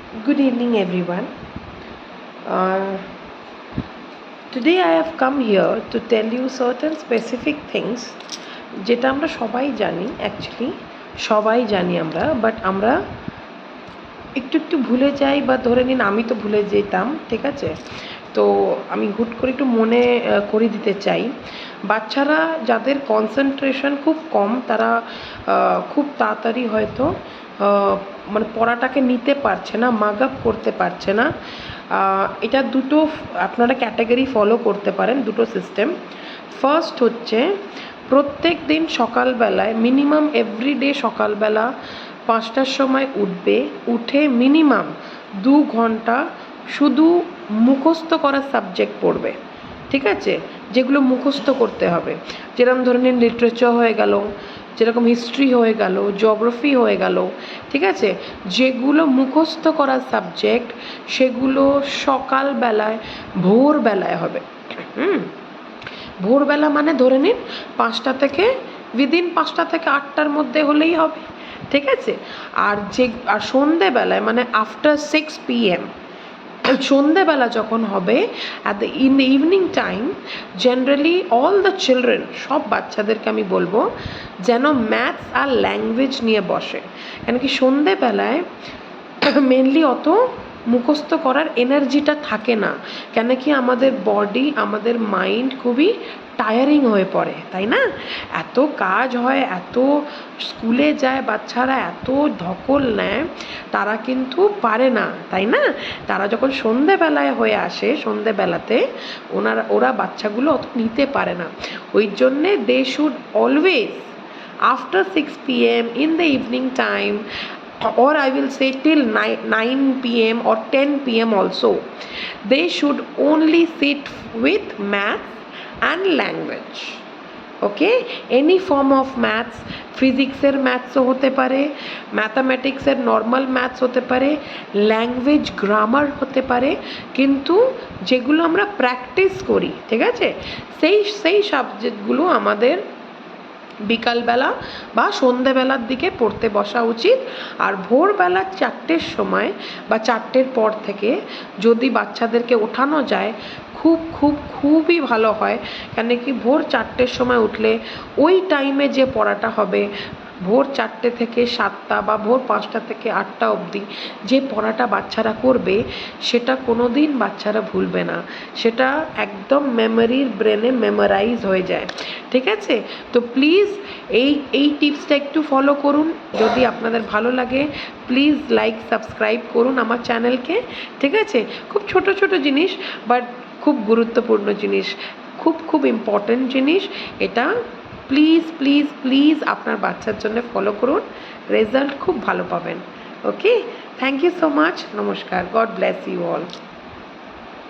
Good evening, everyone. Today I have come here to tell you certain specific things যেটা আমরা সবাই জানি, actually সবাই জানি আমরা, বাট আমরা একটু একটু ভুলে যাই, বা ধরে নিন আমি তো ভুলে যেতাম, ঠিক আছে? তো আমি হুট করে একটু মনে করিয়ে দিতে চাই। বাচ্চারা যাদের কনসেন্ট্রেশন খুব কম, তারা খুব তাড়াতাড়ি হয়তো মানে পড়াটাকে নিতে পারছে না, মাগ আপ করতে পারছে না। এটা দুটো আপনারা ক্যাটাগরি ফলো করতে পারেন, দুটো সিস্টেম। ফার্স্ট হচ্ছে প্রত্যেক দিন সকালবেলায় মিনিমাম এভরিডে সকালবেলা 5টার সময় উঠবে, উঠে মিনিমাম 2 ঘন্টা শুধু মুখস্থ করার সাবজেক্ট পড়বে, ঠিক আছে? যেগুলো মুখস্থ করতে হবে, যেরকম ধরে নিন লিটারেচার হয়ে গেল, যেরকম হিস্ট্রি হয়ে গেল, জিওগ্রাফি হয়ে গেল, ঠিক আছে? যেগুলো মুখস্থ করার সাবজেক্ট সেগুলো সকালবেলায় ভোরবেলায় হবে। ভোরবেলা মানে ধরে নিন 5টা থেকে উইদিন 5টা থেকে 8টার মধ্যে হলেই হবে, ঠিক আছে? আর সন্ধেবেলায় মানে আফটার 6 PM, সন্ধেবেলা যখন হবে in the evening time, generally all the children, সব বাচ্চাদেরকে আমি বলবো যেন ম্যাথস আর ল্যাঙ্গুয়েজ নিয়ে বসে। কেন কি সন্ধেবেলায় মেনলি অত মুখস্থ করার এনার্জিটা থাকে না, কেন কি আমাদের বডি, আমাদের মাইন্ড খুবই টায়ারিং হয়ে পড়ে, তাই না? এত কাজ হয়, এত স্কুলে যায় বাচ্চারা, এত ধকল নেয়, তারা কিন্তু পারে না, তাই না? তারা যখন সন্ধেবেলায় হয়ে আসে, সন্ধেবেলাতে ওরা বাচ্চাগুলো অত নিতে পারে না। ওই জন্যে they should always after 6 PM in the evening time, or I will say till 9 PM or 10 PM also, they should only sit with maths and language. Okay, any form of maths, ফিজিক্সের ম্যাথসও হতে পারে, ম্যাথামেটিক্সের normal maths হতে পারে, language grammar হতে পারে, কিন্তু যেগুলো আমরা প্র্যাকটিস করি, ঠিক আছে, সেই সাবজেক্টগুলো আমাদের বিকালবেলা বা সন্ধেবেলার দিকে পড়তে বসা উচিত। আর ভোরবেলা 4টের সময় বা 4টের পর থেকে যদি বাচ্চাদেরকে ওঠানো যায় খুবই ভালো হয়। কেন কি ভোর 4টের সময় উঠলে ওই টাইমে যে পড়াটা হবে, ভোর 4টে থেকে 7টা বা ভোর 5টা থেকে 8টা অবধি যে পড়াটা বাচ্চারা করবে, সেটা কোনো দিন বাচ্চারা ভুলবে না, সেটা একদম মেমোরির ব্রেনে মেমোরাইজ হয়ে যায়, ঠিক আছে? তো প্লিজ এই টিপসটা একটু ফলো করুন। যদি আপনাদের ভালো লাগে প্লিজ লাইক সাবস্ক্রাইব করুন আমার চ্যানেলকে, ঠিক আছে? খুব ছোট ছোট জিনিস, বাট খুব গুরুত্বপূর্ণ জিনিস, খুব ইম্পর্ট্যান্ট জিনিস এটা। প্লিজ প্লিজ প্লিজ আপনার বাচ্চার জন্য ফলো করুন, রেজাল্ট খুব ভালো পাবেন। ওকে, থ্যাংক ইউ সো মাচ, নমস্কার, গড ব্লেস ইউ অল।